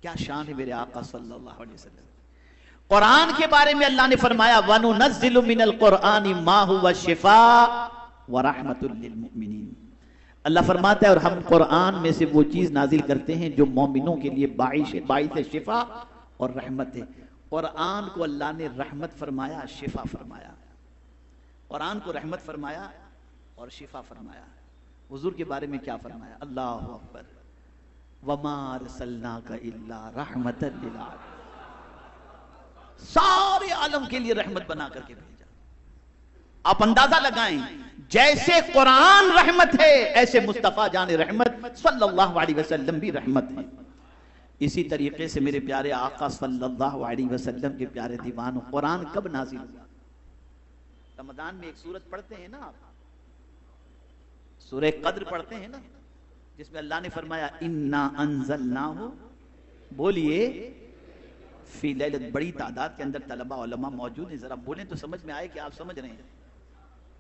کیا شان ہے میرے آقا صلی اللہ علیہ وسلم. قرآن کے بارے میں اللہ نے فرمایا وَنُنَزِّلُ مِنَ الْقُرْآنِ مَا هُوَ شِفَاءٌ وَرَحْمَةٌ لِّلْمُؤْمِنِينَ. اللہ فرماتا ہے اور ہم قرآن میں سے وہ چیز نازل کرتے ہیں جو مومنوں کے لیے باعث شفا اور رحمت ہے. قرآن کو اللہ نے رحمت فرمایا، شفا فرمایا. قرآن کو رحمت فرمایا اور شفا فرمایا. حضور کے بارے میں کیا فرمایا؟ اللہ اکبر. وَمَا أَرْسَلْنَاكَ إِلَّا رَحْمَةً لِّلْعَالَمِينَ. سارے عالم کے لیے رحمت بنا کر کے بھیجا. آپ اندازہ لگائیں جیسے قرآن رحمت ہے ایسے مصطفیٰ جان رحمت صلی اللہ علیہ وسلم بھی رحمت ہے. اسی طریقے سے میرے پیارے آقا صلی اللہ علیہ وسلم کے پیارے دیوانوں، قرآن کب نازل ہوا؟ رمضان میں ایک سورت پڑھتے ہیں نا آپ، سورہ قدر پڑھتے ہیں نا، جس میں اللہ نے فرمایا اِنَّا أَنزَلْنَاهُ. بولیے فی لیلت. بڑی تعداد کے اندر طلبہ علماء موجود ہیں، ذرا بولیں تو سمجھ میں آئے کہ آپ سمجھ رہے ہیں.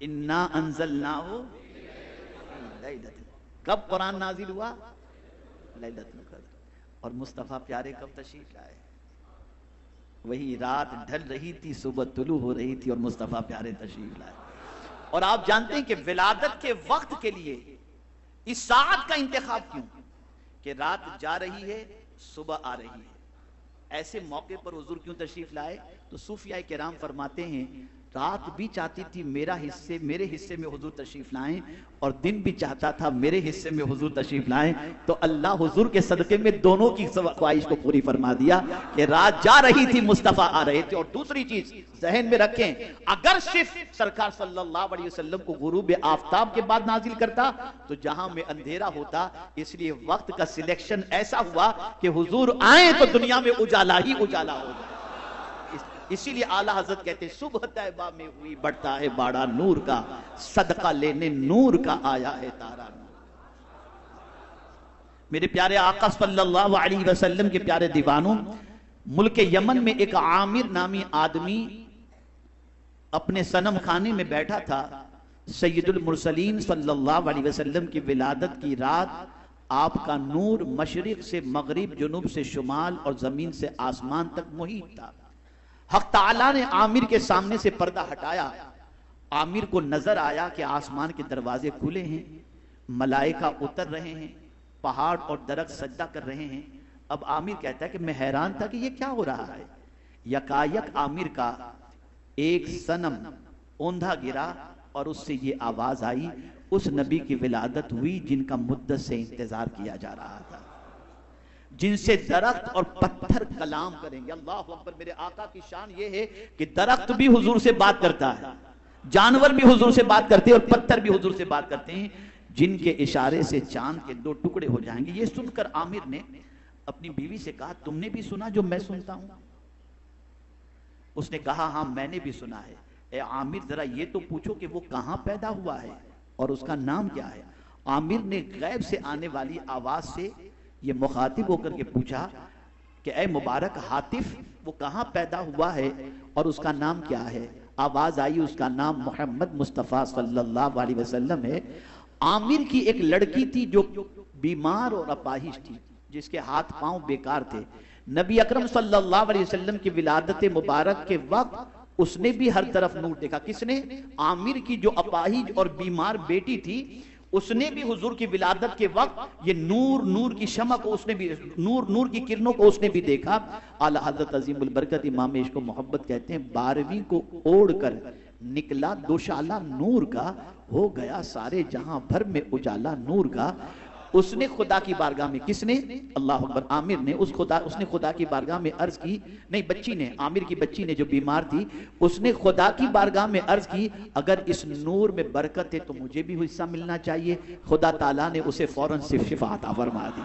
اِنَّا أَنزَلْنَاهُ فِي لیلت. کب قرآن نازل ہوا؟ لیلت القدر. اور مصطفیٰ پیارے کب تشریف لائے؟ وہی رات ڈھل رہی تھی، صبح طلوع ہو رہی تھی اور مصطفیٰ پیارے تشریف لائے. اور آپ جانتے ہیں کہ ولادت کے وقت کے لیے اس ساعت کا انتخاب کیوں؟ کہ رات جا رہی ہے، صبح آ رہی ہے. ایسے موقع پر حضور کیوں تشریف لائے؟ تو صوفیاء کرام فرماتے ہیں رات بھی چاہتی تھی میرے حصے میں حضور تشریف لائیں، اور دن بھی چاہتا تھا میرے حصے میں حضور تشریف لائیں. تو اللہ حضور کے صدقے میں دونوں کی خواہش کو پوری فرما دیا کہ رات جا رہی تھی، مصطفیٰ آ رہے تھے. اور دوسری چیز ذہن میں رکھیں، اگر صرف سرکار صلی اللہ علیہ وسلم کو غروب آفتاب کے بعد نازل کرتا تو جہاں میں اندھیرا ہوتا. اس لیے وقت کا سلیکشن ایسا ہوا کہ حضور آئیں تو دنیا میں اجالا ہی اجالا ہو جائے. اسی لیے اعلیٰ حضرت کہتے ہیں صبح طیبہ میں ہوئی بڑھتا ہے باڑا نور کا، صدقہ لینے نور کا آیا ہے تارا نور. میرے پیارے آقا صلی اللہ علیہ وسلم کے پیارے دیوانوں، ملک یمن میں ایک عامر نامی آدمی اپنے صنم خانے میں بیٹھا تھا. سید المرسلین صلی اللہ علیہ وسلم کی ولادت کی رات آپ کا نور مشرق سے مغرب، جنوب سے شمال اور زمین سے آسمان تک محیط تھا. حق تعالیٰ نے عامر کے سامنے سے پردہ ہٹایا. عامر کو نظر آیا کہ آسمان کے دروازے کھلے ہیں، ملائکہ اتر رہے ہیں، پہاڑ اور درخت سجدہ کر رہے ہیں. اب عامر کہتا ہے کہ میں حیران تھا کہ یہ کیا ہو رہا ہے. یکایک عامر کا ایک صنم اوندھا گرا اور اس سے یہ آواز آئی، اس نبی کی ولادت ہوئی جن کا مدت سے انتظار کیا جا رہا تھا، جن سے درخت اور پتھر کلام کریں گے. اللہ اکبر. میرے آقا کی شان یہ ہے کہ درخت بھی حضور سے بات کرتا ہے، جانور بھی حضور سے بات کرتے ہیں اور پتھر بھی حضور سے بات کرتے ہیں، جن کے اشارے سے چاند کے 2 ٹکڑے ہو جائیں گے. یہ سن کر عامر نے اپنی بیوی سے کہا تم نے بھی سنا جو میں سنتا ہوں؟ اس نے کہا ہاں میں نے بھی سنا ہے. اے عامر ذرا یہ تو پوچھو کہ وہ کہاں پیدا ہوا ہے اور اس کا نام کیا ہے؟ عامر نے غیب سے آنے والی آواز سے یہ مخاطب ہو کر کے پوچھا کہ اے مبارک حاطف، وہ کہاں پیدا ہوا ہے اور اس کا نام کیا ہے؟ آواز آئی اس کا نام محمد مصطفیٰ صلی اللہ علیہ وسلم ہے. عامر کی ایک لڑکی تھی جو بیمار اور اپاہج تھی، جس کے ہاتھ پاؤں بیکار تھے. نبی اکرم صلی اللہ علیہ وسلم کی ولادت مبارک کے وقت اس نے بھی ہر طرف نور دیکھا. کس نے؟ عامر کی جو اپاہج اور بیمار بیٹی تھی، اس نے بھی حضور کی ولادت کے وقت یہ نور کی شمع کو اس نے بھی نور کی کرنوں کو اس نے بھی دیکھا. اعلیٰ حضرت عظیم البرکت امام عشق و محبت کہتے ہیں 12ویں کو اوڑھ کر نکلا دوشالہ نور کا، ہو گیا سارے جہاں بھر میں اجالا نور کا. اس نے خدا کی بارگاہ میں، کس نے؟ اللہ اکبر. عامر نے اس نے خدا کی بارگاہ میں عرض کی، نہیں بچی نے، عامر کی بچی نے جو بیمار تھی، اس نے خدا کی بارگاہ میں عرض کی اگر اس نور میں برکت ہے تو مجھے بھی حصہ ملنا چاہیے. خدا تعالیٰ نے اسے فوراً شفا عطا فرما دی،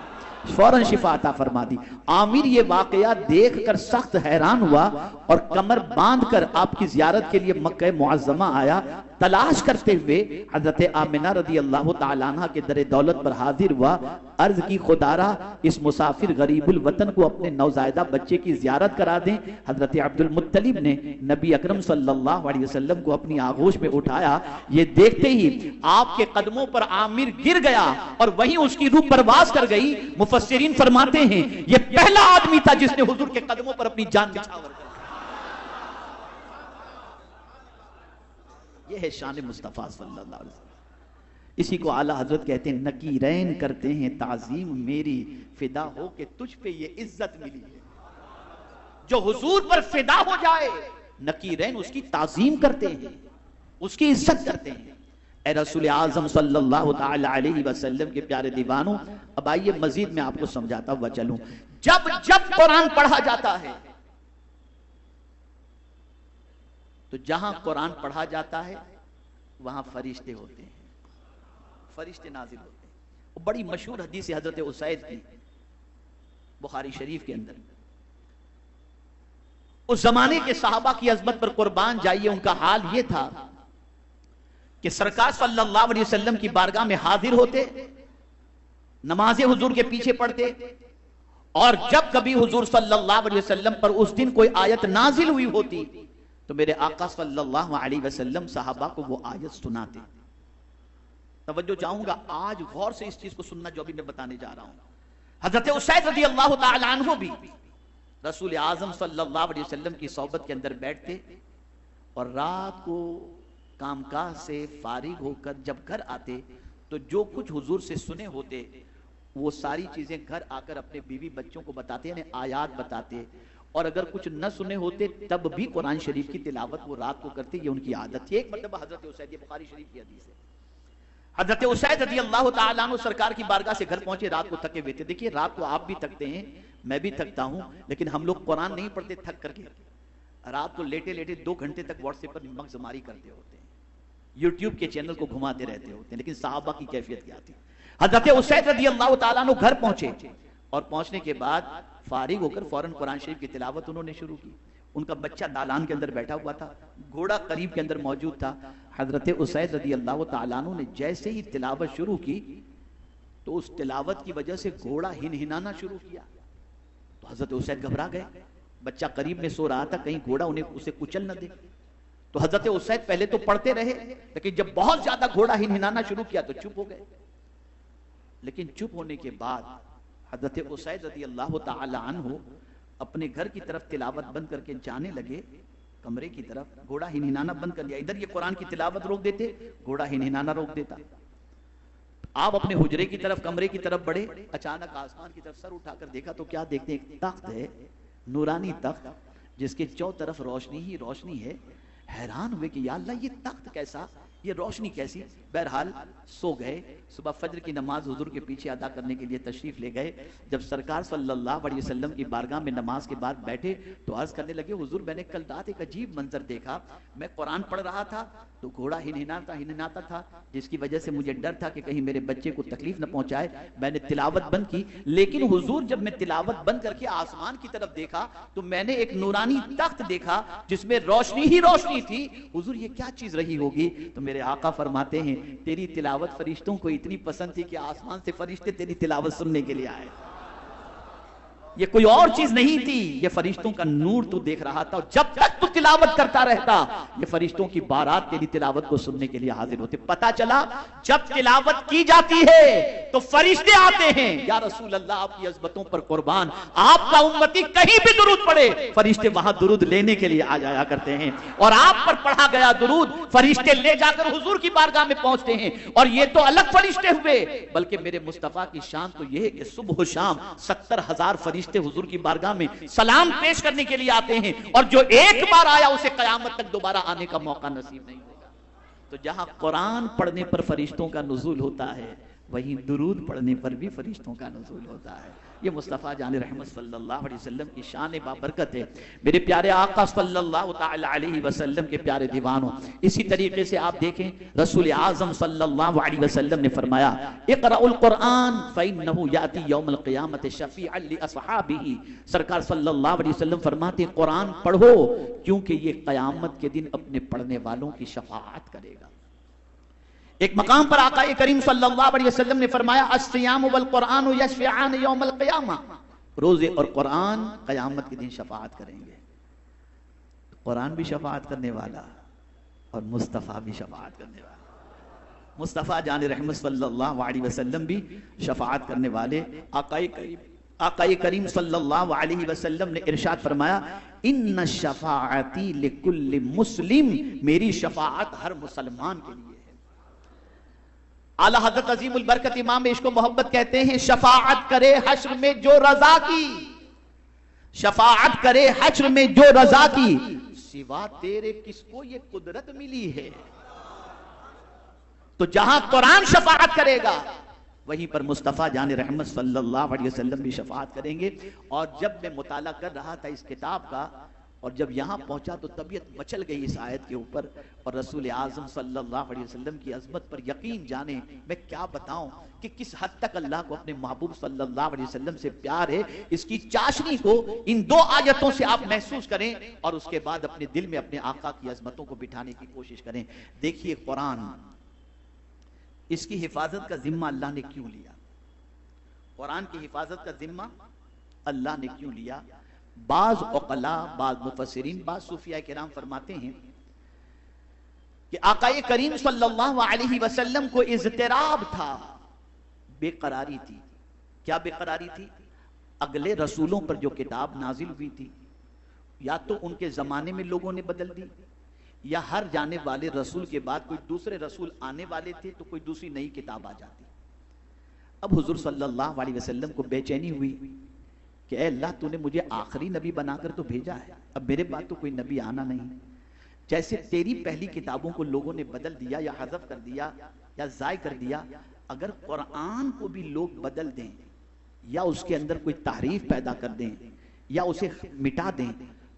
فوراً شفا عطا فرما دی. عامر یہ واقعہ دیکھ کر سخت حیران ہوا اور کمر باندھ کر آپ کی زیارت کے لیے مکہ معظمہ آیا. تلاش کرتے ہوئے حضرت آمنہ رضی اللہ تعالیٰ عنہ کے در دولت پر حاضر ہوا، عرض کی خدارہ اس مسافر غریب الوطن کو اپنے نوزائیدہ بچے کی زیارت کرا دیں۔ حضرت عبد المطلب نے نبی اکرم صلی اللہ علیہ وسلم کو اپنی آغوش میں اٹھایا، یہ دیکھتے ہی آپ کے قدموں پر عامر گر گیا اور وہیں اس کی روح پرواز کر گئی۔ مفسرین فرماتے ہیں یہ پہلا آدمی تھا جس نے حضور کے قدموں پر اپنی جان نچھاور کر دی۔ یہ ہے شان مصطفیٰ صلی اللہ علیہ وسلم۔ اسی کو اعلیٰ حضرت کہتے ہیں نکیرین کرتے ہیں تعظیم میری، فدا ہو کہ تجھ پہ یہ عزت ملی ہے۔ جو حضور پر فدا ہو جائے نکیرین اس کی تعظیم کرتے ہیں، اس کی عزت کرتے ہیں۔ اے رسول اعظم صلی اللہ تعالی علیہ وسلم کے پیارے دیوانوں، اب آئیے مزید میں آپ کو سمجھاتا ہوا چلوں۔ جب جب قرآن پڑھا جاتا ہے تو جہاں قرآن پڑھا جاتا ہے وہاں فرشتے ہوتے ہیں، فرشتے نازل ہوتے ہیں۔ وہ بڑی مشہور حدیث حضرت اسید کی بخاری شریف کے اندر، اس زمانے کے صحابہ کی عظمت پر قربان جائیے، ان کا حال یہ تھا کہ سرکار صلی اللہ علیہ وسلم کی بارگاہ میں حاضر ہوتے، نماز حضور کے پیچھے پڑھتے، اور جب کبھی حضور صلی اللہ علیہ وسلم پر اس دن کوئی آیت نازل ہوئی ہوتی تو میرے آقا صلی اللہ علیہ وسلم صحابہ کو وہ آیت سناتے۔ توجہ چاہوں گا، آج غور سے اس چیز کو سننا جو ابھی میں بتانے جا رہا ہوں۔ حضرت اسید رضی اللہ تعالی عنہ بھی رسول اعظم صلی اللہ علیہ وسلم کی صحبت کے اندر بیٹھتے اور رات کو کام کاج سے فارغ ہو کر جب گھر آتے تو جو کچھ حضور سے سنے ہوتے وہ ساری چیزیں گھر آ کر اپنے بیوی بچوں کو بتاتے، یعنی آیات بتاتے، اور اگر کچھ نہ سنے ہوتے تب بھی قرآن شریف کی تلاوت وہ رات کو کرتے، یہ ان کی عادت تھی۔ ایک مرتبہ حضرت اسید، یہ بخاری شریف کی حدیث ہے، حضرت اسید رضی اللہ تعالیٰ عنہ سرکار کی بارگاہ سے گھر پہنچے، رات کو تھکے ہوئے تھے۔ دیکھیے رات کو آپ بھی تھکتے ہیں، میں بھی تھکتا ہوں، لیکن ہم لوگ قرآن نہیں پڑھتے تھک کر کے، رات کو لیٹے لیٹے 2 گھنٹے تک واٹس ایپ پر مغزماری کرتے ہوتے ہیں، یوٹیوب کے چینل کو گھماتے رہتے ہوتے ہیں، لیکن صحابہ کی کیفیت کیا تھی۔ حضرت اسید رضی اللہ تعالیٰ عنہ گھر پہنچے اور پہنچنے کے بعد فارغ ہو کر فوراً قرآن شریف کی تلاوت انہوں نے شروع کی۔ ان کا بچہ دالان کے اندر بیٹھا ہوا تھا، گھوڑا قریب کے اندر موجود تھا۔ حضرت اسید رضی اللہ تعالیٰ عنہ نے جیسے ہی تلاوت شروع کی تو اس تلاوت کی وجہ سے گھوڑا ہنہنانا شروع کیا، تو حضرت اسید گھبرا گئے، بچہ قریب میں سو رہا تھا کہیں گھوڑا انہیں اسے کچل نہ دے۔ تو حضرت اسید پہلے تو پڑھتے رہے، لیکن جب بہت زیادہ گھوڑا ہنہنانا شروع کیا تو چپ ہو گئے۔ لیکن چپ ہونے کے بعد حضرت اسید رضی اللہ تعالی عنہ اپنے گھر کی طرف تلاوت بند کر کے جانے لگے، کمرے کی طرف گھوڑا ہنہنانا بند کر لیا۔ ادھر یہ قرآن کی تلاوت روک دیتے، گھوڑا ہنہنانا روک دیتا۔ آپ اپنے حجرے کی طرف، کمرے کی طرف بڑھے، اچانک آسمان کی طرف سر اٹھا کر دیکھا تو کیا دیکھتے ہیں؟ ایک تخت ہے، نورانی تخت، جس کے چوں طرف روشنی ہی روشنی ہے۔ حیران ہوئے کہ یا اللہ یہ تخت کیسا، یہ روشنی کیسی؟ بہرحال سو گئے۔ صبح فجر کی نماز حضور کے پیچھے ادا کرنے کے لیے تشریف لے گئے۔ جب سرکار صلی اللہ علیہ وسلم کی بارگاہ میں نماز کے بعد بیٹھے تو عرض کرنے لگے، حضور میں نے کل رات ایک عجیب منظر دیکھا، میں قرآن پڑھ رہا تھا تو گھوڑا ہنہناتا تھا، جس کی وجہ سے مجھے ڈر تھا کہ کہیں میرے بچے کو تکلیف نہ پہنچائے، میں نے تلاوت بند کی۔ لیکن حضور جب میں تلاوت بند کر کے آسمان کی طرف دیکھا تو میں نے ایک نورانی تخت دیکھا جس میں روشنی ہی روشنی تھی۔ حضور یہ کیا چیز رہی ہوگی؟ تو میرے آقا فرماتے ہیں تیری تلاوت فرشتوں کو اتنی پسند تھی کہ آسمان سے فرشتے تیری تلاوت سننے کے لیے آئے۔ یہ کوئی اور چیز نہیں تھی، یہ فرشتوں کا نور تو دیکھ رہا تھا، اور جب تک تو تلاوت کرتا رہتا یہ فرشتوں کی بارات تیری تلاوت کو سننے کے لیے حاضر ہوتے۔ پتا چلا جب تلاوت کی جاتی ہے تو فرشتے آتے ہیں۔ یا رسول اللہ آپ کی عظمتوں پر قربان، آپ کا امتی کہیں بھی درود پڑھے فرشتے وہاں درود لینے کے لیے آ جایا کرتے ہیں، اور آپ پر پڑھا گیا درود فرشتے لے جا کر حضور کی بارگاہ میں پہنچتے ہیں۔ اور یہ تو الگ فرشتے ہوئے، بلکہ میرے مصطفیٰ کی شان تو یہ ہے کہ صبح و شام 70,000 فرشتے حضور کی بارگاہ میں سلام پیش کرنے کے لیے آتے ہیں، اور جو ایک بار آیا اسے قیامت تک دوبارہ آنے کا موقع نصیب نہیں ہوگا۔ تو جہاں قرآن پڑھنے پر فرشتوں کا نزول ہوتا ہے وہیں درود پڑھنے پر بھی فرشتوں کا نزول ہوتا ہے۔ یہ مصطفیٰ جان رحمت صلی اللہ علیہ وسلم کی شان بابرکت ہے۔ میرے پیارے آقا صلی اللہ تعالی علیہ وسلم کے پیارے دیوانوں، اسی طریقے سے آپ دیکھیں رسول اعظم صلی اللہ علیہ وسلم نے فرمایا اقرأوا القرآن فإنه یأتی یوم القیامت شفیعا لأصحابہ۔ سرکار صلی اللہ علیہ وسلم فرماتے ہیں قرآن پڑھو کیونکہ یہ قیامت کے دن اپنے پڑھنے والوں کی شفاعت کرے گا۔ ایک مقام پر آقا کریم صلی اللہ علیہ وسلم نے فرمایا الصیام والقرآن یشفعان یوم القیامہ، روزے اور قرآن قیامت کے دن شفاعت کریں گے۔ قرآن بھی شفاعت کرنے والا اور مصطفیٰ بھی شفاعت کرنے والا۔ مصطفیٰ جان رحمت صلی اللہ علیہ وسلم بھی شفاعت کرنے والے۔ آقا کریم صلی اللہ علیہ وسلم نے ارشاد فرمایا ان شفاعتی لکل مسلم، میری شفاعت ہر مسلمان کے لیے ہے۔ اعلیٰ حضرت عظیم البرکت امام عشق و محبت کہتے ہیں شفاعت کرے حشر میں جو رضا کی، شفاعت کرے حشر میں جو رضا کی، سوا تیرے کس کو یہ قدرت ملی ہے۔ تو جہاں قرآن شفاعت کرے گا وہیں پر مصطفیٰ جان رحمت صلی اللہ علیہ وسلم بھی شفاعت کریں گے۔ اور جب میں مطالعہ کر رہا تھا اس کتاب کا اور جب یہاں پہنچا تو طبیعت مچل گئی اس آیت کے اوپر، اور رسول اعظم صلی اللہ علیہ وسلم کی عظمت پر یقین جانے میں کیا بتاؤں کہ کس حد تک اللہ کو اپنے محبوب صلی اللہ علیہ وسلم سے پیار ہے۔ اس کی چاشنی کو ان دو آیتوں سے آپ محسوس کریں اور اس کے بعد اپنے دل میں اپنے آقا کی عظمتوں کو بٹھانے کی کوشش کریں۔ دیکھیے قرآن، اس کی حفاظت کا ذمہ اللہ نے کیوں لیا؟ قرآن کی حفاظت کا ذمہ اللہ نے کیوں لیا؟ بعض عقلاء، بعض مفسرین، بعض صوفیاء کرام فرماتے ہیں کہ آقا کریم صلی اللہ علیہ وسلم کو اضطراب تھا، بے قراری تھی۔ کیا بے قراری تھی؟ اگلے رسولوں پر جو کتاب نازل ہوئی تھی یا تو ان کے زمانے میں لوگوں نے بدل دی، یا ہر جانے والے رسول کے بعد کوئی دوسرے رسول آنے والے تھے تو کوئی دوسری نئی کتاب آ جاتی۔ اب حضور صلی اللہ علیہ وسلم کو بے چینی ہوئی کہ اے اللہ تو نے مجھے آخری نبی بنا کر تو بھیجا ہے، اب میرے بعد تو کوئی نبی آنا نہیں۔ جیسے تیری پہلی کتابوں کو لوگوں نے بدل دیا یا حذف کر دیا یا ضائع کر دیا، اگر قرآن کو بھی لوگ بدل دیں یا اس کے اندر کوئی تحریف پیدا کر دیں یا اسے مٹا دیں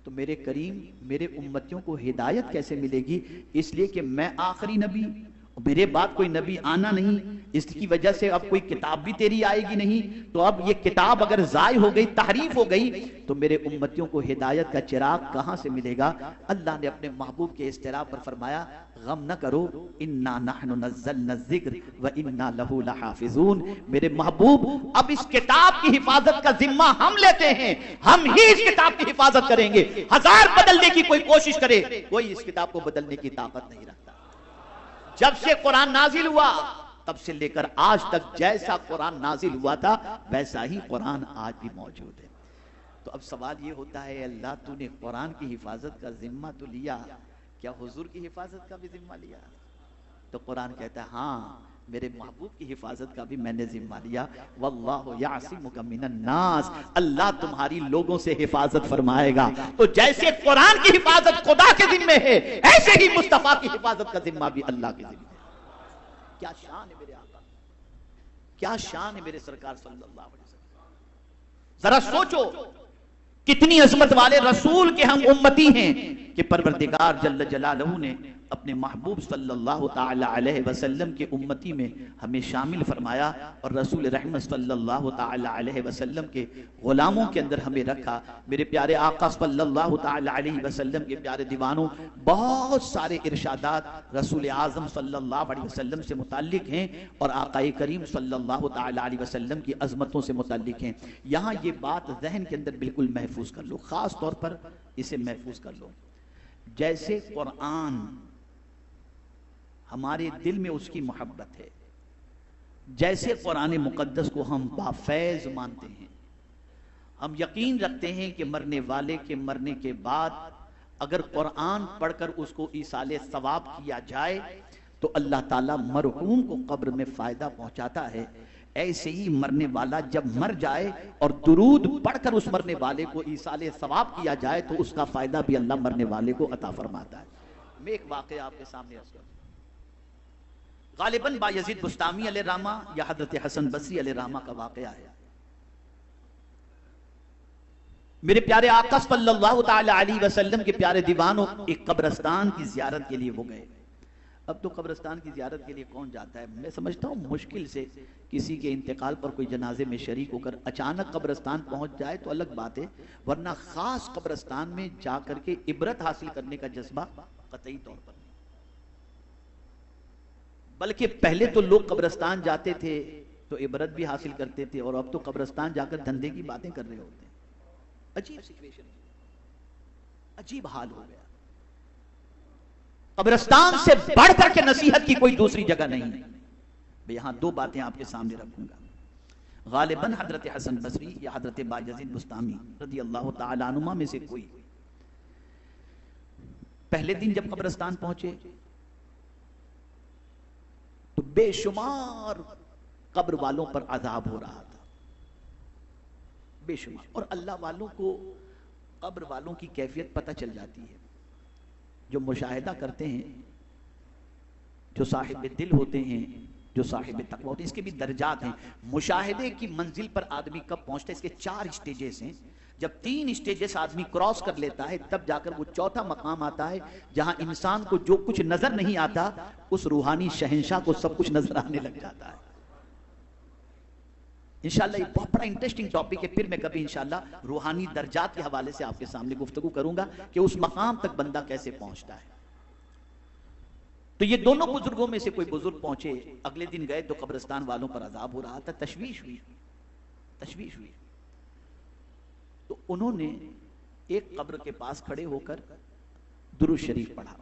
تو میرے کریم میرے امتیوں کو ہدایت کیسے ملے گی؟ اس لیے کہ میں آخری نبی، میرے بعد کوئی نبی آنا نہیں، اس کی وجہ سے اب کوئی کتاب بھی تیری آئے گی نہیں، تو اب یہ کتاب اگر ضائع ہو گئی، تحریف ہو گئی تو میرے امتیوں کو ہدایت کا چراغ کہاں سے ملے گا؟ اللہ نے اپنے محبوب کے اضطراب پر فرمایا غم نہ کرو، انا نحن نزلنا الذکر وانا لہ لحافظون۔ میرے محبوب اب اس کتاب کی حفاظت کا ذمہ ہم لیتے ہیں، ہم ہی اس کتاب کی حفاظت کریں گے۔ ہزار بدلنے کی کوئی کوشش کرے، کوئی اس کتاب کو بدلنے کی طاقت نہیں رکھتا۔ جب سے قرآن نازل ہوا تب سے لے کر آج تک جیسا قرآن نازل ہوا تھا ویسا ہی قرآن آج بھی موجود ہے۔ تو اب سوال یہ ہوتا ہے اللہ تو نے قرآن کی حفاظت کا ذمہ تو لیا، کیا حضور کی حفاظت کا بھی ذمہ لیا؟ تو قرآن کہتا ہے ہاں میرے محبوب کی حفاظت کا بھی میں نے ذمہ لیا۔ واللہ یعصمک من الناس، اللہ تمہاری لوگوں سے حفاظت فرمائے گا۔ تو جیسے قرآن کی حفاظت خدا کے ذمہ ہے، ایسے ہی مصطفیٰ کی حفاظت کا ذمہ بھی اللہ کے ذمہ ہے۔ کیا شان ہے میرے آقا، کیا شان ہے میرے سرکار صلی اللہ علیہ وسلم۔ ذرا سوچو کتنی عظمت والے رسول کے ہم امتی ہیں کہ پروردگار جل جلالہ نے اپنے محبوب صلی اللہ تعالی علیہ وسلم کے امتی میں ہمیں شامل فرمایا اور رسول رحمت صلی اللہ تعالی علیہ وسلم کے غلاموں کے اندر ہمیں رکھا۔ میرے پیارے آقا صلی اللہ تعالی علیہ وسلم کے پیارے دیوانوں، بہت سارے ارشادات رسول اعظم صلی اللہ علیہ وسلم سے متعلق ہیں اور آقا کریم صلی اللہ تعالی علیہ وسلم کی عظمتوں سے متعلق ہیں۔ یہاں یہ بات ذہن کے اندر بالکل محفوظ کر لو، خاص طور پر اسے محفوظ کر لو۔ جیسے قرآن ہمارے دل میں اس کی محبت ہے، جیسے قرآن مقدس کو ہم بافیض مانتے ہیں، ہم یقین رکھتے ہیں کہ مرنے والے کے مرنے کے بعد اگر قرآن پڑھ کر اس کو ایصال ثواب کیا جائے تو اللہ تعالیٰ مرحوم کو قبر میں فائدہ پہنچاتا ہے، ایسے ہی مرنے والا جب مر جائے اور درود پڑھ کر اس مرنے والے کو ایصال ثواب کیا جائے تو اس کا فائدہ بھی اللہ مرنے والے کو عطا فرماتا ہے۔ میں ایک واقعہ آپ کے سامنے عرض کروں۔ غالباً بایزید بستامی علیہ الرحمہ یا حضرت حسن بصری علیہ الرحمہ کا واقعہ ہے. میرے پیارے آقا صلی اللہ تعالی علیہ وسلم کے پیارے دیوانوں ایک قبرستان کی زیارت کے لیے وہ گئے. اب تو قبرستان کی زیارت کے لیے کون جاتا ہے؟ میں سمجھتا ہوں مشکل سے کسی کے انتقال پر کوئی جنازے میں شریک ہو کر اچانک قبرستان پہنچ جائے تو الگ بات ہے، ورنہ خاص قبرستان میں جا کر کے عبرت حاصل کرنے کا جذبہ قطعی طور پر نہیں. بلکہ پہلے تو لوگ قبرستان جاتے تھے تو عبرت بھی حاصل کرتے تھے، اور اب تو قبرستان جا کر دھندے کی باتیں کر رہے ہوتے ہیں. عجیب سچویشن، عجیب حال ہو گیا. قبرستان سے بڑھ کر کے نصیحت کی کوئی دوسری جگہ نہیں ہے. میں یہاں دو باتیں آپ کے سامنے رکھوں گا. غالباً حضرت حسن بصری یا حضرت بایزید بستامی رضی اللہ تعالی عنہما میں سے کوئی پہلے دن جب قبرستان پہنچے تو بے شمار قبر والوں پر عذاب ہو رہا تھا، بے شمار. اور اللہ والوں کو قبر والوں کی کیفیت پتہ چل جاتی ہے. جو مشاہدہ کرتے ہیں، جو صاحب دل ہوتے ہیں، جو صاحب تقوی ہوتے ہیں، اس کے بھی درجات ہیں. مشاہدے کی منزل پر آدمی کب پہنچتا ہے؟ اس کے 4 اسٹیجز ہیں. جب 3 اسٹیجز آدمی کراس کر لیتا ہے تب جا کر وہ چوتھا مقام آتا ہے جہاں انسان کو جو کچھ نظر نہیں آتا اس روحانی شہنشاہ کو سب کچھ نظر آنے لگ جاتا ہے. انشاءاللہ یہ بہت بڑا انٹرسٹنگ ٹاپک ہے. پھر میں کبھی انشاءاللہ روحانی درجات کے حوالے سے آپ کے سامنے گفتگو کروں گا کہ اس مقام تک بندہ کیسے پہنچتا ہے. تو یہ دونوں بزرگوں میں سے کوئی بزرگ پہنچے. اگلے دن گئے تو قبرستان والوں پر عذاب ہو رہا تھا. تشویش ہوئی. تو انہوں نے ایک قبر کے پاس کھڑے ہو کر درود شریف پڑھا،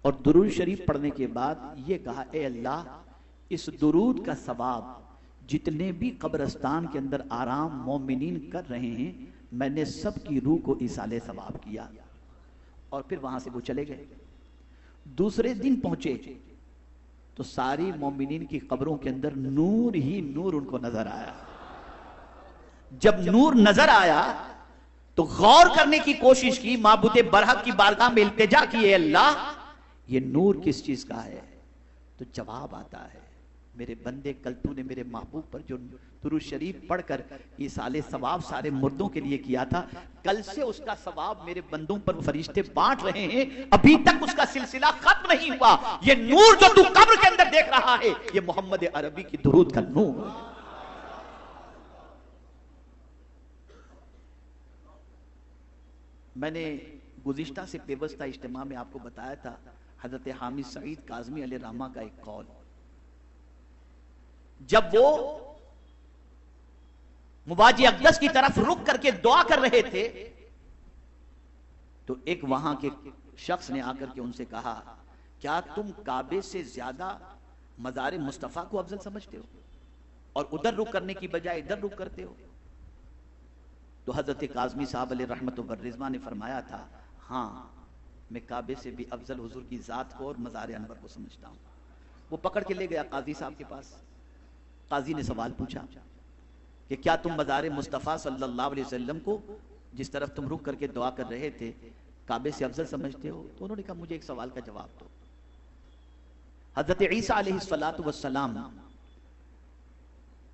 اور درود شریف پڑھنے کے بعد یہ کہا، اے اللہ، اس درود کا ثواب جتنے بھی قبرستان کے اندر آرام مومنین کر رہے ہیں، میں نے سب کی روح کو ایصال ثواب کیا. اور پھر وہاں سے وہ چلے گئے. دوسرے دن پہنچے تو ساری مومنین کی قبروں کے اندر نور ہی نور ان کو نظر آیا. جب نور نظر آیا تو غور کرنے کی کوشش کی، معبود برحق کی بارگاہ میں التجا کی، اے اللہ یہ نور کس چیز کا ہے؟ تو جواب آتا ہے، میرے بندے، کل تو نے میرے محبوب پر جو درود شریف پڑھ کر ایصال ثواب سارے مردوں کے لیے کیا تھا، کل سے اس کا ثواب میرے بندوں پر فرشتے بانٹ رہے ہیں. ابھی تک اس کا سلسلہ ختم نہیں ہوا. یہ نور جو تو قبر کے اندر دیکھ رہا ہے یہ محمد عربی کی درود کا نور. میں نے گزشتہ سے پیوستہ اجتماع میں آپ کو بتایا تھا حضرت حامد سعید کاظمی علیہ الرحمہ کا ایک قول. جب وہ مواجہ اقدس کی طرف رک کر کے دعا کر رہے تھے تو ایک وہاں کے شخص نے آ کر کے ان سے کہا، کیا تم کعبے سے زیادہ مزار مصطفیٰ کو افضل سمجھتے ہو اور ادھر رک کرنے کی بجائے ادھر رک کرتے ہو؟ تو حضرت کاظمی صاحب علیہ رحمت و رضوان نے فرمایا تھا، ہاں میں کعبے سے بھی افضل حضور کی ذات کو اور مزار انور کو سمجھتا ہوں. وہ پکڑ کے لے گیا قاضی صاحب کے پاس. قاضی نے سوال پوچھا کہ کیا تم مزار مصطفیٰ صلی اللہ علیہ وسلم کو جس طرف تم رک کر کے دعا کر رہے تھے کعبے سے افضل سمجھتے ہو؟ تو انہوں نے کہا، مجھے ایک سوال کا جواب دو. حضرت عیسیٰ علیہ السلام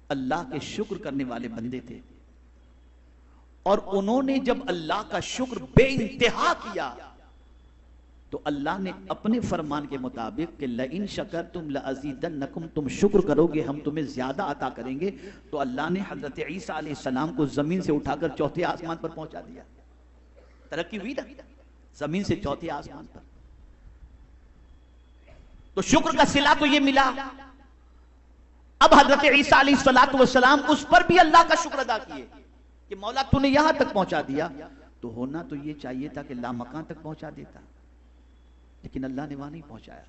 اللہ کے شکر کرنے والے بندے تھے، اور انہوں نے جب اللہ کا شکر بے انتہا کیا تو اللہ نے اپنے فرمان کے مطابق کہ لَإِن شَكَرْتُمْ لَأَزِيدَنَّكُمْ، تم شکر کرو گے ہم تمہیں زیادہ عطا کریں گے. تو اللہ نے حضرت عیسیٰ علیہ السلام کو زمین سے اٹھا کر چوتھے آسمان پر پہنچا دیا. ترقی ہوئی نا، زمین سے چوتھے آسمان پر. تو شکر کا صلہ تو یہ ملا. اب حضرت عیسیٰ علیہ السلام اس پر بھی اللہ کا شکر ادا کیے کہ مولا تو نے یہاں تک پہنچا دیا. تو ہونا تو یہ چاہیے تھا کہ لامکان تک پہنچا دیتا، لیکن اللہ نے وہاں نہیں پہنچایا.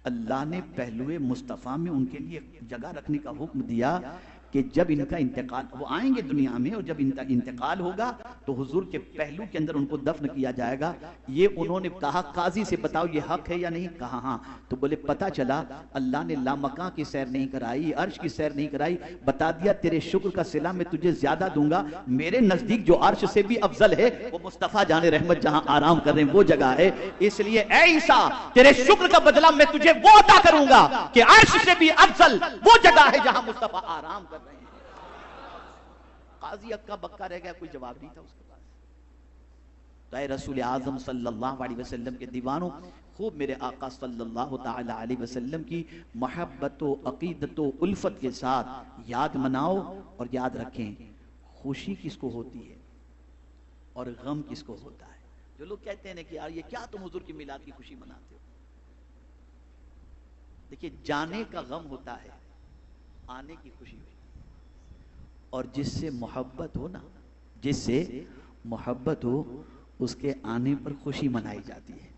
اللہ نے پہلوئے مصطفیٰ میں ان کے لیے جگہ رکھنے کا حکم دیا کہ جب ان کا انتقال، وہ آئیں گے دنیا میں، اور جب ان کا انتقال ہوگا تو حضور کے پہلو کے اندر ان کو دفن کیا جائے گا. یہ انہوں نے کہا قاضی سے بتاؤ یہ حق ہے یا نہیں؟ کہا ہاں. تو بولے پتہ چلا اللہ نے لامکاں کی سیر نہیں کرائی، عرش کی سیر نہیں کرائی، بتا دیا تیرے شکر کا صلہ میں تجھے زیادہ دوں گا. میرے نزدیک جو عرش سے بھی افضل ہے وہ مصطفیٰ جان رحمت جہاں آرام کر رہے ہیں وہ جگہ ہے. اس لیے اے عیسیٰ تیرے شکر کا بدلہ میں تجھے وہ عطا کروں گا کہ عرش سے بھی افضل وہ جگہ ہے جہاں مصطفیٰ آرام کر رہے ہیں. قاضی اکا بکا رہ گیا، کوئی جواب نہیں تھا اس کے پاس. تو اے رسول اعظم صلی اللہ علیہ وسلم کے دیوانوں، خوب میرے آقا صلی اللہ تعالی علیہ وسلم کی محبت و عقیدت و الفت کے ساتھ یاد مناؤ، اور یاد رکھیں خوشی کس کو ہوتی ہے اور غم کس کو ہوتا ہے. جو لوگ کہتے ہیں کہ یار یہ کیا تم حضور کی میلاد کی خوشی مناتے ہو، دیکھیے جانے کا غم ہوتا ہے، آنے کی خوشی ہوتی ہے. اور جس سے محبت ہو نا، جس سے محبت ہو اس کے آنے پر خوشی منائی جاتی ہے.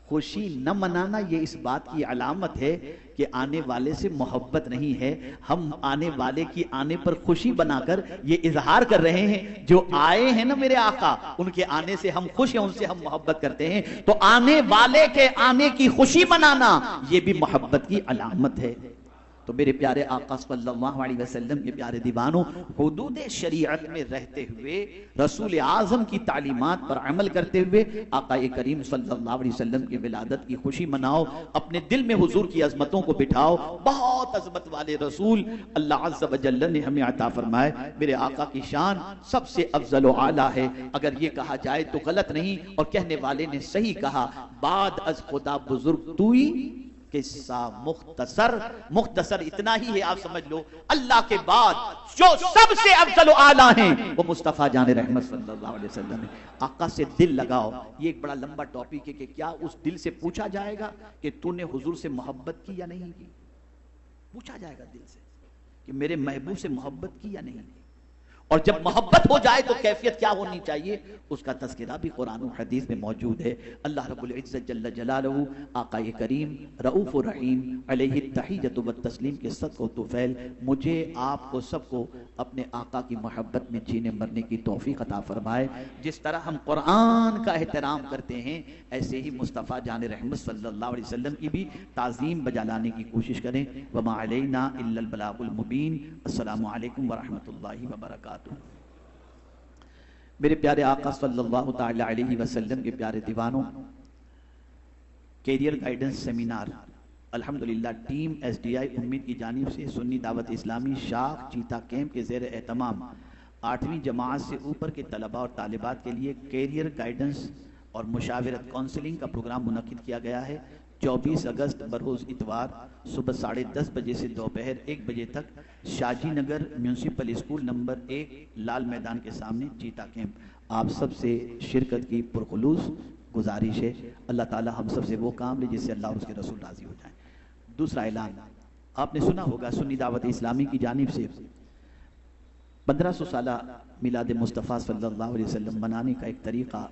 خوشی نہ منانا یہ اس بات کی علامت ہے کہ آنے والے سے محبت نہیں ہے. ہم آنے والے کی آنے پر خوشی بنا کر یہ اظہار کر رہے ہیں جو آئے ہیں نا میرے آقا، ان کے آنے سے ہم خوش ہیں، ان سے ہم محبت کرتے ہیں. تو آنے والے کے آنے کی خوشی منانا یہ بھی محبت کی علامت ہے. تو میرے پیارے آقا صلی اللہ علیہ وسلم کے پیارے دیوانوں، حدود شریعت میں رہتے ہوئے، رسول اعظم کی تعلیمات پر عمل کرتے ہوئے آقا کریم صلی اللہ علیہ وسلم کی ولادت کی خوشی مناؤ. اپنے دل میں حضور کی عظمتوں کو بٹھاؤ. بہت عظمت والے رسول اللہ عز و جل نے ہمیں عطا فرمائے. میرے آقا کی شان سب سے افضل و اعلیٰ ہے. اگر یہ کہا جائے تو غلط نہیں، اور کہنے والے نے صحیح کہا، بعد از خدا بزرگ توئی قصہ مختصر اتنا ہی ہے، آپ سمجھ لو اللہ کے بعد جو سب سے افضل و اعلیٰ ہیں وہ مصطفیٰ جان رحمت صلی اللہ علیہ وسلم ہے. آقا سے دل لگاؤ. یہ ایک بڑا لمبا ٹاپک ہے کہ کیا اس دل سے پوچھا جائے گا کہ تو نے حضور سے محبت کی یا نہیں کی. پوچھا جائے گا دل سے کہ میرے محبوب سے محبت کی یا نہیں کی. اور جب محبت ہو جائے تو کیفیت کیا ہونی چاہیے، اس کا تذکرہ بھی قرآن و حدیث میں موجود ہے. اللہ رب العزت جل جلالہ آقا کریم رؤوف الرحیم علیہ التحیۃ والتسلیم کے صدق و طفیل مجھے آپ کو سب کو اپنے آقا کی محبت میں جینے مرنے کی توفیق عطا فرمائے. جس طرح ہم قرآن کا احترام کرتے ہیں ایسے ہی مصطفیٰ جان رحمت صلی اللہ علیہ وسلم کی بھی تعظیم بجا لانے کی کوشش کریں. وما علینا الا البلاغ المبین. السلام علیکم ورحمۃ اللہ وبرکاتہ. میرے پیارے آقا صلی اللہ تعالی علیہ وسلم کے پیارے دیوانوں، کیریئر گائیڈنس سیمینار الحمدللہ ٹیم ایس ڈی آئی امید کی جانب سے سنی دعوت اسلامی شاخ چیتا کیمپ کے زیر اہتمام 8ویں جماعت سے اوپر کے طلباء اور طالبات کے لیے کیریئر گائیڈنس اور مشاورت کونسلنگ کا پروگرام منعقد کیا گیا ہے. 24 اگست بروز اتوار صبح 10:30 بجے سے دوپہر 1 بجے تک Shaji Nagar municipal school number 1 لال میدان کے سامنے چیتا کیمپ. آپ سب سے شرکت کی پرخلوص گزارش ہے. اللہ تعالی ہم سب سے وہ کام لے جس سے اللہ اور اس کے رسول راضی ہو جائیں. دوسرا اعلان، آپ نے سنا ہوگا سنی دعوت اسلامی کی جانب سے 1500 سالہ میلاد مصطفیٰ صلی اللہ علیہ وسلم منانے کا ایک طریقہ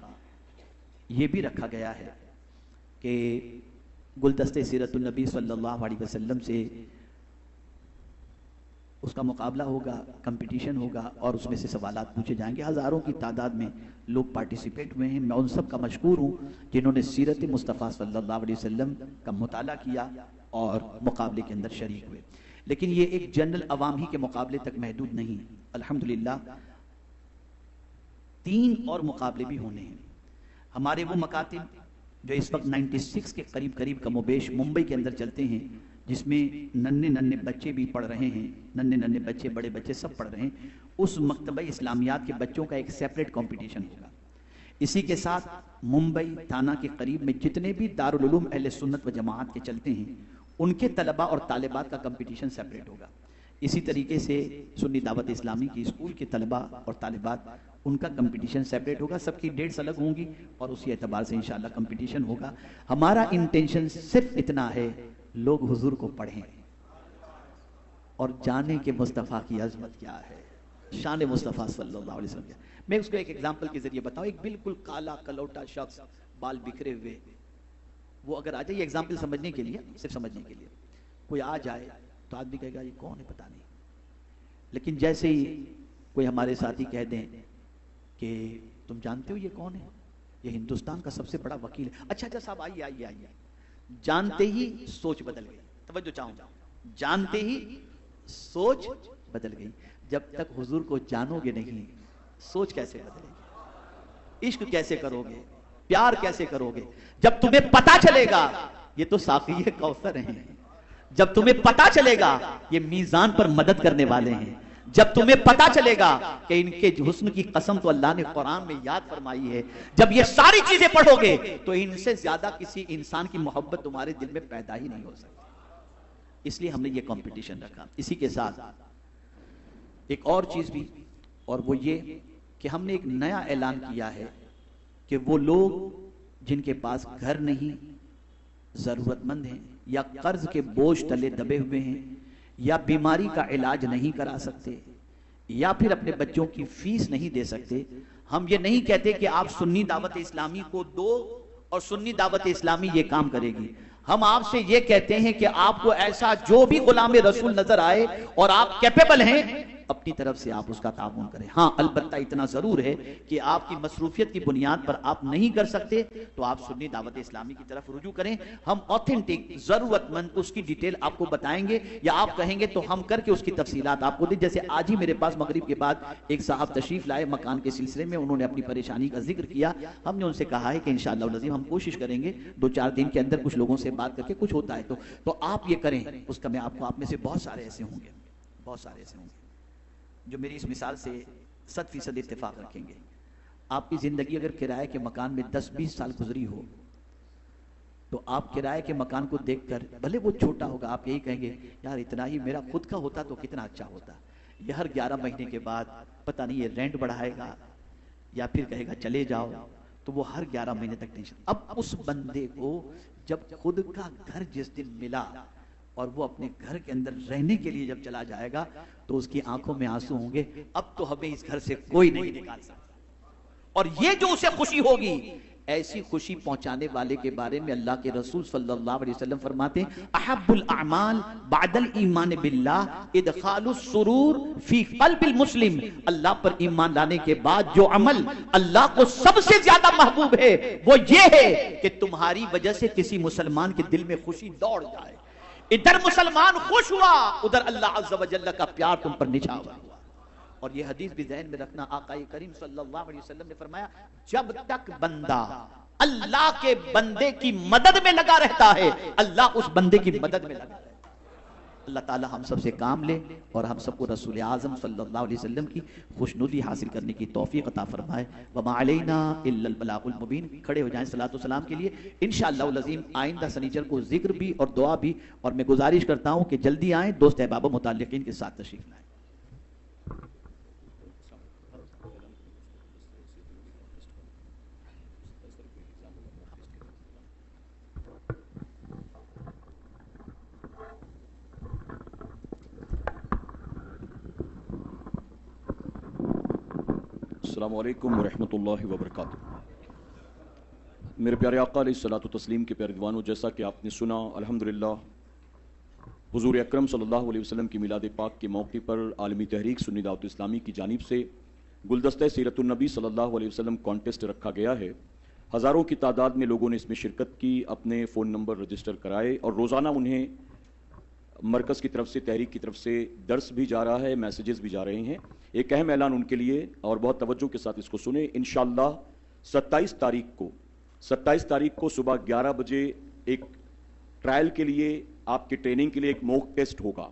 یہ بھی رکھا گیا ہے کہ گلدستے سیرت النبی صلی اللہ علیہ وسلم سے اس کا مقابلہ ہوگا، کمپٹیشن ہوگا، اور اس میں سے سوالات پوچھے جائیں گے. ہزاروں کی تعداد میں لوگ پارٹیسپیٹ ہوئے ہیں. میں ان سب کا مشکور ہوں جنہوں نے سیرت مصطفیٰ صلی اللہ علیہ وسلم کا مطالعہ کیا اور مقابلے کے اندر شریک ہوئے. لیکن یہ ایک جنرل عوام ہی کے مقابلے تک محدود نہیں. الحمدللہ 3 اور مقابلے بھی ہونے ہیں. ہمارے وہ مکاتب جو اس وقت 96 کے قریب کم و بیش ممبئی کے اندر چلتے ہیں، جس میں ننھے بچے بھی پڑھ رہے ہیں، ننھے بچے بڑے بچے سب پڑھ رہے ہیں. اس مکتبہ اسلامیات کے بچوں کا ایک سیپریٹ کمپٹیشن ہوگا. اسی کے ساتھ ممبئی تھانہ کے قریب میں جتنے بھی دارالعلوم اہل سنت و جماعت کے چلتے ہیں ان کے طلباء اور طالبات کا کمپٹیشن سیپریٹ ہوگا. اسی طریقے سے سنی دعوت اسلامی کی اسکول کے طلباء اور طالبات ان کا کمپٹیشن سیپریٹ ہوگا. سب کی ڈیٹس الگ ہوں گی اور اسی اعتبار سے انشاءاللہ کمپٹیشن ہوگا. ہمارا انٹینشن صرف اتنا ہے لوگ حضور کو پڑھیں اور جانیں کہ مصطفیٰ کی عظمت کیا ہے، شان مصطفیٰ صلی اللہ علیہ وسلم. میں اس کو ایک ایگزامپل کے ذریعے بتاؤں. ایک بالکل کالا کلوٹا شخص، بال بکھرے ہوئے، وہ اگر آ جائے، یہ ایگزامپل سمجھنے کے لیے، صرف سمجھنے کے لیے، کوئی آ جائے تو آدمی کہے گا یہ کون ہے پتہ نہیں. لیکن جیسے ہی کوئی ہمارے ساتھی کہہ دیں کہ تم جانتے ہو یہ کون ہے، یہ ہندوستان کا سب سے بڑا وکیل ہے، اچھا صاحب آئیے آئیے آئیے، جانتے ہی سوچ بدل گئی. توجہ چاہوں گا، جانتے ہی سوچ بدل گئی. جب تک حضور کو جانو گے نہیں، سوچ کیسے بدلے گی، عشق کیسے کرو گے، پیار کیسے کرو گے؟ جب تمہیں پتا چلے گا یہ تو ساقی کوثر ہیں، جب تمہیں پتا چلے گا یہ میزان پر مدد کرنے والے ہیں، جب تمہیں پتا چلے گا کہ ان کے حسن کی قسم تو اللہ نے قرآن میں یاد فرمائی ہے، جب یہ ساری چیزیں پڑھو گے تو ان سے زیادہ کسی انسان کی محبت تمہارے دل میں پیدا ہی نہیں ہو سکتی. اس لیے ہم نے یہ کمپٹیشن رکھا. اسی کے ساتھ ایک اور چیز بھی، اور وہ یہ کہ ہم نے ایک نیا اعلان کیا ہے کہ وہ لوگ جن کے پاس گھر نہیں، ضرورت مند ہیں، یا قرض کے بوجھ تلے دبے ہوئے ہیں، یا بیماری کا علاج نہیں کرا سکتے، یا پھر اپنے بچوں کی فیس نہیں دے سکتے، ہم یہ نہیں کہتے کہ آپ سنی دعوت اسلامی کو دو اور سنی دعوت اسلامی یہ کام کرے گی. ہم آپ سے یہ کہتے ہیں کہ آپ کو ایسا جو بھی غلام رسول نظر آئے اور آپ کیپیبل ہیں، اپنی طرف سے آپ اس کا تعاون کریں. ہاں البتہ اتنا ضرور ہے کہ آپ کی مصروفیت کی بنیاد پر آپ نہیں کر سکتے تو آپ سنی دعوت اسلامی کی طرف رجوع کریں. ہم اوتھینٹک ضرورت مند اس کی ڈیٹیل آپ کو بتائیں گے، یا آپ کہیں گے تو ہم کر کے اس کی تفصیلات آپ کو دیں. جیسے آج ہی میرے پاس مغرب کے بعد ایک صاحب تشریف لائے مکان کے سلسلے میں، انہوں نے اپنی پریشانی کا ذکر کیا. ہم نے ان سے کہا ہے کہ انشاءاللہ العظیم ہم کوشش کریں گے 2-4 دن کے اندر کچھ لوگوں سے بات کر کے کچھ ہوتا ہے تو آپ یہ کریں. اس کا میں آپ میں سے بہت سارے ایسے ہوں گے جو میری اس مثال سے 100% اتفاق رکھیں گے. آپ کی زندگی اگر کرائے کے مکان میں 10-20 سال گزری ہو تو آپ کرائے کے مکان کو دیکھ کر، بھلے وہ چھوٹا ہوگا، آپ یہی کہیں گے یار اتنا ہی میرا خود کا ہوتا تو کتنا اچھا ہوتا. یہ ہر 11 مہینے کے بعد پتہ نہیں یہ رینٹ بڑھائے گا یا پھر کہے گا چلے جاؤ، تو وہ ہر 11 مہینے تک ٹینشن. اب اس بندے کو جب خود کا گھر جس دن ملا اور وہ اپنے گھر کے اندر رہنے کے لیے جب چلا جائے گا تو اس کی آنکھوں میں آنسو ہوں گے، اب تو ہمیں اس گھر سے کوئی نہیں نکال سکتا. اور یہ جو اسے خوشی ہوگی، ایسی خوشی پہنچانے والے کے بارے میں اللہ کے رسول صلی اللہ علیہ وسلم فرماتے ہیں احب الاعمال بعد الایمان باللہ ادخال السرور فی قلب المسلم. اللہ پر ایمان لانے کے بعد جو عمل اللہ کو سب سے زیادہ محبوب ہے وہ یہ ہے کہ تمہاری وجہ سے کسی مسلمان کے دل میں خوشی دوڑ جائے. ادھر مسلمان خوش ہوا، ادھر اللہ عز و جل کا پیار تم پر نچھاور ہوا. اور یہ حدیث بھی ذہن میں رکھنا، آقا کریم صلی اللہ علیہ وسلم نے فرمایا جب تک بندہ اللہ کے بندے کی مدد میں لگا رہتا ہے، اللہ اس بندے کی مدد میں لگا رہتا ہے. اللہ تعالی ہم سب سے کام لے اور ہم سب کو رسول اعظم صلی اللہ علیہ وسلم کی خوشنودی حاصل کرنے کی توفیق عطا فرمائے. وما علینا الا البلاغ المبین. کھڑے ہو جائیں صلاۃ و سلام کے لیے. انشاءاللہ العظیم آئندہ سنیچر کو ذکر بھی اور دعا بھی، اور میں گزارش کرتا ہوں کہ جلدی آئیں، دوست احباب و متعلقین کے ساتھ تشریف لائیں. السلام علیکم ورحمۃ اللہ وبرکاتہ. میرے پیارے آقا علیہ الصلوۃ والتسلیم کے پیارے دیوانوں، جیسا کہ آپ نے سنا الحمدللہ حضور اکرم صلی اللہ علیہ وسلم کی میلاد پاک کے موقع پر عالمی تحریک سنی دعوت اسلامی کی جانب سے گلدستہ سیرت النبی صلی اللہ علیہ وسلم کانٹیسٹ رکھا گیا ہے. ہزاروں کی تعداد میں لوگوں نے اس میں شرکت کی، اپنے فون نمبر رجسٹر کرائے، اور روزانہ انہیں مرکز کی طرف سے، تحریک کی طرف سے درس بھی جا رہا ہے، میسیجز بھی جا رہے ہیں. ایک اہم اعلان ان کے لیے، اور بہت توجہ کے ساتھ اس کو سنیں. انشاءاللہ 27 تاریخ کو صبح 11 بجے ایک ٹرائل کے لیے، آپ کی ٹریننگ کے لیے ایک موک ٹیسٹ ہوگا.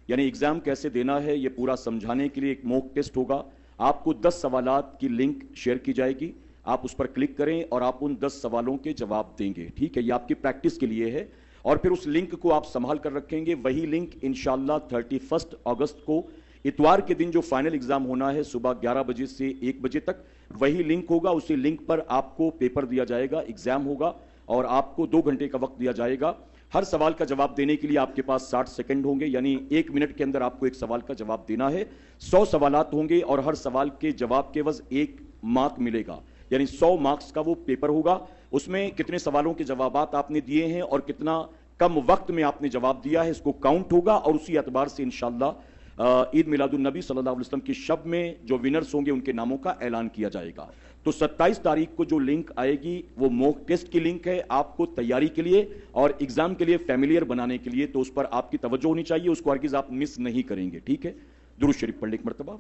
یعنی ایگزام کیسے دینا ہے یہ پورا سمجھانے کے لیے ایک موک ٹیسٹ ہوگا. آپ کو 10 سوالات کی لنک شیئر کی جائے گی، آپ اس پر کلک کریں اور آپ ان 10 سوالوں کے جواب دیں گے. ٹھیک ہے، یہ آپ کی پریکٹس کے لیے ہے، اور پھر اس لنک کو آپ سنبھال کر رکھیں گے. وہی لنک انشاءاللہ 31 اگست کو اتوار کے دن جو فائنل ایگزام ہونا ہے صبح 11 بجے سے 1 بجے تک، وہی لنک ہوگا. اسی لنک پر آپ کو پیپر دیا جائے گا، ایگزام ہوگا، اور آپ کو 2 گھنٹے کا وقت دیا جائے گا. ہر سوال کا جواب دینے کے لیے آپ کے پاس 60 سیکنڈ ہوں گے، یعنی 1 منٹ کے اندر آپ کو ایک سوال کا جواب دینا ہے. 100 سوالات ہوں گے اور ہر سوال کے جواب کے عوض 1 مارک ملے گا، یعنی 100 مارکس کا وہ پیپر ہوگا. اس میں کتنے سوالوں کے جوابات آپ نے دیے ہیں اور کتنا کم وقت میں آپ نے جواب دیا ہے اس کو کاؤنٹ ہوگا، اور اسی اعتبار سے انشاءاللہ عید میلاد النبی صلی اللہ علیہ وسلم کی شب میں جو ونرز ہوں گے ان کے ناموں کا اعلان کیا جائے گا. تو 27 تاریخ کو جو لنک آئے گی وہ موک ٹیسٹ کی لنک ہے آپ کو تیاری کے لیے اور ایگزام کے لیے فیملیئر بنانے کے لیے, تو اس پر آپ کی توجہ ہونی چاہیے, اس کو ہرگز آپ مس نہیں کریں گے. ٹھیک ہے, درود شریف پڑھ لیں ایک مرتبہ.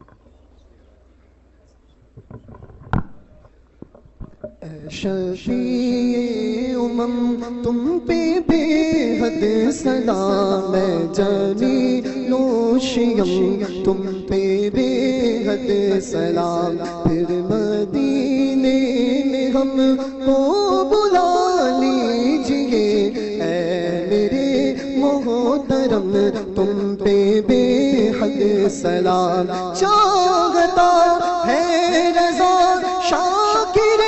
شفیع امم تم پہ بے حد سلام ہے, جلیل و شیم تم پہ بے حد سلام. پھر مدینے میں ہم کو بلا لیجئے اے میرے محترم, تم پہ بے حد سلام. چاہتا ہے رضا شاکر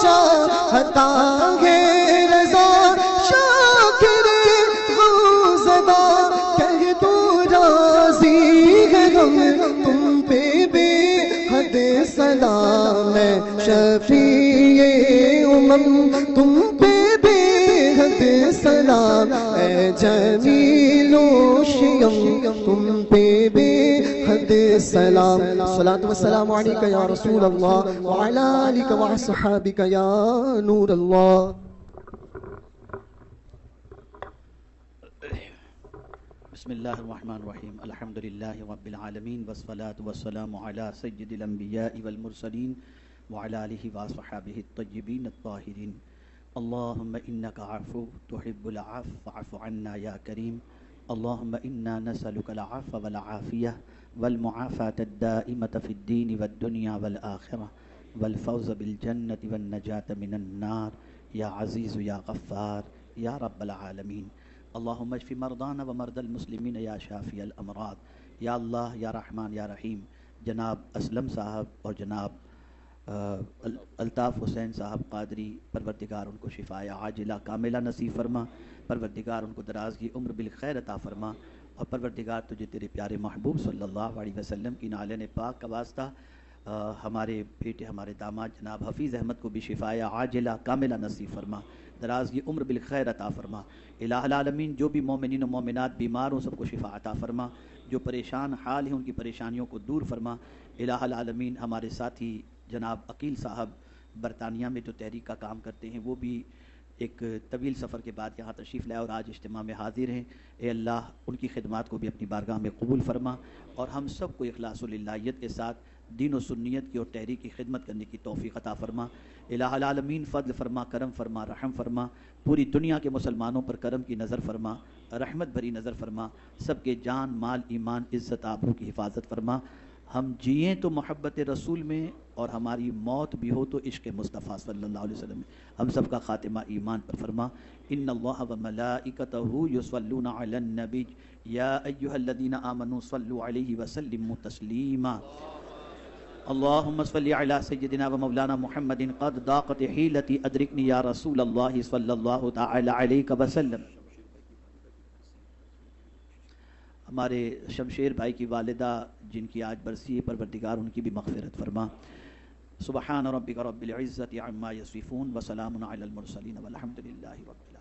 چاہتا ہے رضا شاکر غوزدہ, کہہ تو راضی ہے ہم تم پہ بے حد سلام ہے. شفیع امم تم پہ بے حد سلام ہے, جمیل و شیم تم پہ بے حد سلام. الصلاة والسلام علیک یا رسول اللہ وعلی آلک واصحابک یا نور اللہ. بسم اللہ الرحمن الرحیم. الحمدللہ رب العالمین والصلاة والسلام علی سید الانبیاء والمرسلین وعلی آلہ واصحابہ الطیبین الطاہرین. اللہم انک عفو تحب العفو فاعف عنا یا کریم. اللہم انا نسألک العفو والعافیہ والمعافاة الدائمة في الدین والدنیا والآخرہ والفوز بالجنة والنجاة من النار یا عزیز یا غفار یا رب العالمین. اللہم اشف مرضانا ومرضى المسلمین یا شافی الامراض. یا اللہ یا رحمان یا رحیم, جناب اسلم صاحب اور جناب الطاف حسین صاحب قادری, پروردگار ان کو شفاء عاجلہ کاملہ نصیب فرما. پروردگار ان کو دراز کی عمر بالخیر عطا فرما. اور پروردگار تجھے تیرے پیارے محبوب صلی اللہ علیہ وسلم کی نالین پاک کا واسطہ ہمارے بیٹے ہمارے داماد جناب حفیظ احمد کو بھی شفاء عاجلہ کاملہ نصیب فرما, دراز کی عمر بالخیر عطا فرما. الہ العالمین جو بھی مومنین و مومنات بیمار ہوں سب کو شفاء عطا فرما, جو پریشان حال ہیں ان کی پریشانیوں کو دور فرما. الہ العالمین ہمارے ساتھی جناب عقیل صاحب برطانیہ میں جو تحریک کا کام کرتے ہیں وہ بھی ایک طویل سفر کے بعد یہاں تشریف لائے اور آج اجتماع میں حاضر ہیں. اے اللہ ان کی خدمات کو بھی اپنی بارگاہ میں قبول فرما اور ہم سب کو اخلاص و للہیت کے ساتھ دین و سنیت کی اور تحریک کی خدمت کرنے کی توفیق عطا فرما. الہ العالمین فضل فرما, کرم فرما, رحم فرما, پوری دنیا کے مسلمانوں پر کرم کی نظر فرما, رحمت بھری نظر فرما, سب کے جان مال ایمان عزت آبرو کی حفاظت فرما. ہم جئیں تو محبت رسول میں اور ہماری موت بھی ہو تو عشق مصطفیٰ صلی اللہ علیہ وسلم میں. ہم سب کا خاتمہ ایمان پر فرما. ان اللہ و ملائکتہ یصلون علی النبی یا ایھا الذین آمنوا صلوا علیہ وسلموا تسلیما. اللہم صلی علی سیدنا و مولانا محمد قد ضاقت حیلتی ادرکنی یا رسول اللہ صلی اللہ تعالی علیہ وسلم. ہمارے شمشیر بھائی کی والدہ جن کی آج برسی ہے, پروردگار ان کی بھی مغفرت فرما. سبحان ربک رب العزت عما یصفون وسلام علی المرسلین والحمد للہ رب العالمین.